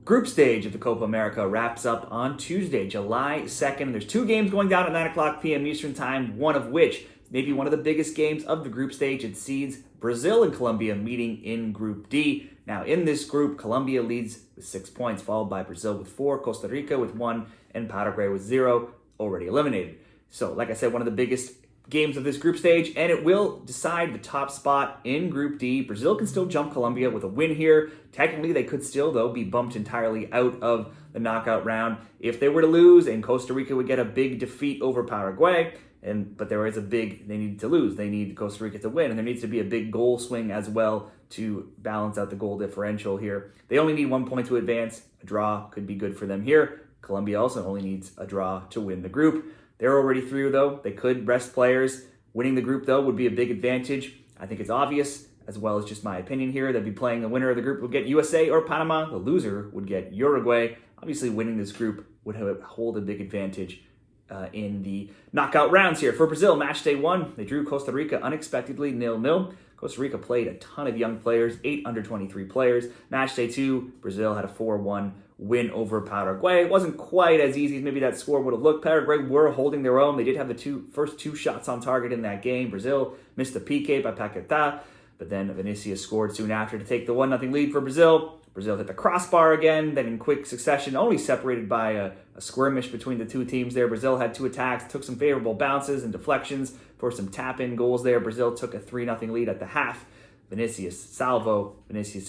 Group stage of the Copa America wraps up on Tuesday, July 2nd. There's two games going down at 9 o'clock p.m. Eastern Time, one of which is maybe one of the biggest games of the group stage. It sees Brazil and Colombia meeting in Group D. Now, in this group, Colombia leads with 6 points, followed by Brazil with 4, Costa Rica with 1, and Paraguay with 0, already eliminated. So, like I said, one of the biggest games of this group stage, and it will decide the top spot in Group D. Brazil can still jump Colombia with a win here. Technically, they could still, though, be bumped entirely out of the knockout round if they were to lose, and Costa Rica would get a big defeat over Paraguay. But there is they need to lose. They need Costa Rica to win, and there needs to be a big goal swing as well to balance out the goal differential here. They only need 1 point to advance. A draw could be good for them here. Colombia also only needs a draw to win the group. They're already through, though. They could rest players. Winning the group, though, would be a big advantage. I think it's obvious, as well as just my opinion here. They'd be playing the winner of the group would get USA or Panama. The loser would get Uruguay. Obviously, winning this group would hold a big advantage in the knockout rounds here. For Brazil, Matchday 1, they drew Costa Rica unexpectedly 0-0. Costa Rica played a ton of young players, 8 under 23 players. Matchday 2, Brazil had a 4-1 win over Paraguay. It wasn't quite as easy as maybe that score would have looked. Paraguay were holding their own. They did have the first two shots on target in that game. Brazil missed the PK by Paquetá, but then Vinicius scored soon after to take the 1-0 lead for Brazil. Brazil hit the crossbar again, then in quick succession, only separated by a skirmish between the two teams there. Brazil had 2 attacks, took some favorable bounces and deflections for some tap-in goals there. Brazil took a 3-0 lead at the half. Vinicius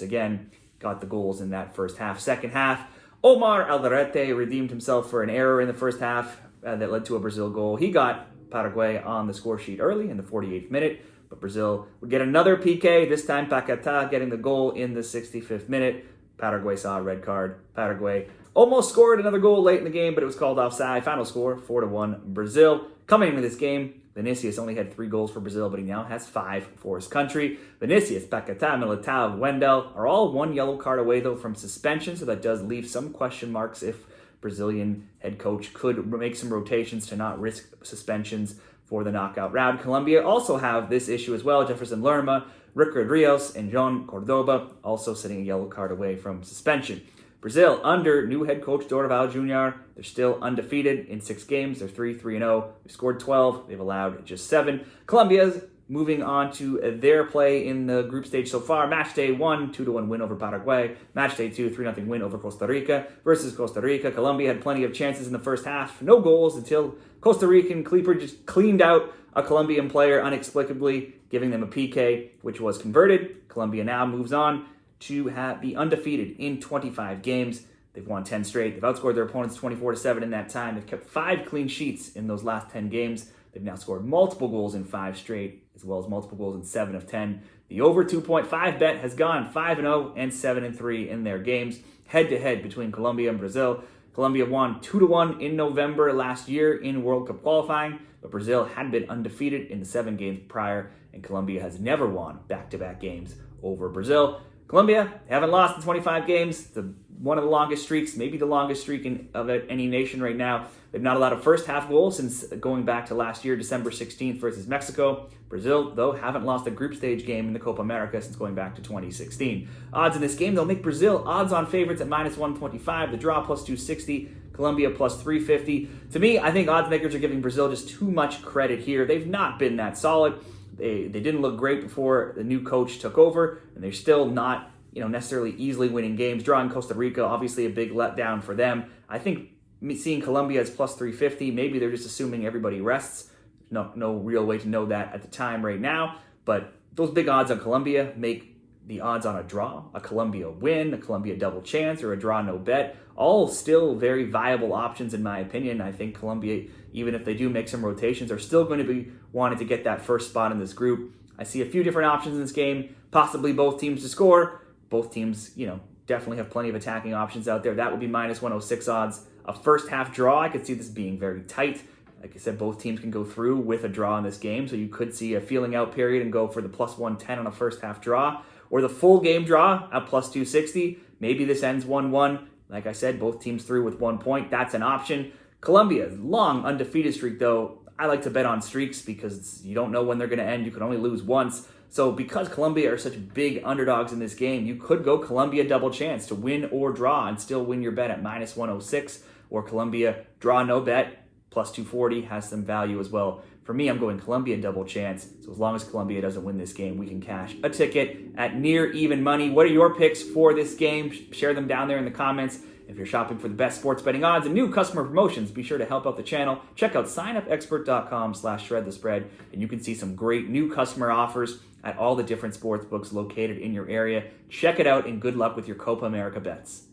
again got the goals in that first half. Second half, Omar Alderete redeemed himself for an error in the first half that led to a Brazil goal. He got Paraguay on the score sheet early in the 48th minute, but Brazil would get another PK, this time Paquetá getting the goal in the 65th minute. Paraguay saw a red card. Paraguay almost scored another goal late in the game, but it was called offside. Final score, 4-1 Brazil. Coming into this game, Vinicius only had 3 goals for Brazil, but he now has 5 for his country. Vinicius, Paquetá, Militao, Wendell are all 1 yellow card away, though, from suspension, so that does leave some question marks if Brazilian head coach could make some rotations to not risk suspensions for the knockout round. Colombia also have this issue as well. Jefferson Lerma, Rickard Rios, and John Cordoba also sitting a yellow card away from suspension. Brazil, under new head coach Dorival Jr., they're still undefeated in 6 games. They're 3-0. They've scored 12. They've allowed just 7. Colombia's moving on to their play in the group stage so far. Matchday 1, 2-1 win over Paraguay. Matchday 2, 3-0 win over Costa Rica. Versus Costa Rica, Colombia had plenty of chances in the first half. No goals until Costa Rican Kleeper just cleaned out a Colombian player unexplicably, giving them a PK, which was converted. Colombia now moves on to be undefeated in 25 games. They've won 10 straight. They've outscored their opponents 24-7 in that time. They've kept 5 clean sheets in those last 10 games. They've now scored multiple goals in 5 straight, as well as multiple goals in 7 of 10. The over 2.5 bet has gone 5-0 and 7-3 in their games, head-to-head between Colombia and Brazil. Colombia won 2-1 in November last year in World Cup qualifying, but Brazil had been undefeated in the 7 games prior, and Colombia has never won back-to-back games over Brazil. Colombia haven't lost in 25 games. One of the longest streaks, maybe the longest streak of any nation right now. They've not allowed a first-half goal since going back to last year, December 16th versus Mexico. Brazil, though, haven't lost a group stage game in the Copa America since going back to 2016. Odds in this game, they'll make Brazil odds-on favorites at -125, the draw +260, Colombia +350. To me, I think odds makers are giving Brazil just too much credit here. They've not been that solid. They didn't look great before the new coach took over, and they're still not necessarily easily winning games. Drawing Costa Rica, obviously a big letdown for them. I think seeing Colombia as +350, maybe they're just assuming everybody rests. There's no real way to know that at the time right now, but those big odds on Colombia make the odds on a draw, a Colombia win, a Colombia double chance, or a draw no bet, all still very viable options in my opinion. I think Colombia, even if they do make some rotations, are still going to be wanting to get that first spot in this group. I see a few different options in this game, possibly both teams to score. Both teams, definitely have plenty of attacking options out there. That would be -106 odds. A first half draw, I could see this being very tight. Like I said, both teams can go through with a draw in this game, so you could see a feeling out period and go for the +110 on a first half draw, or the full game draw at +260. Maybe this ends 1-1. Like I said, both teams through with 1 point. That's an option. Colombia's long undefeated streak, though, I like to bet on streaks because you don't know when they're going to end. You can only lose once. So because Colombia are such big underdogs in this game, you could go Colombia double chance to win or draw and still win your bet at minus 106, or Colombia draw no bet, plus 240 has some value as well. For me, I'm going Colombia double chance. So as long as Colombia doesn't win this game, we can cash a ticket at near even money. What are your picks for this game? Share them down there in the comments. If you're shopping for the best sports betting odds and new customer promotions, be sure to help out the channel. Check out signupexpert.com/shredthespread, and you can see some great new customer offers at all the different sports books located in your area. Check it out, and good luck with your Copa America bets.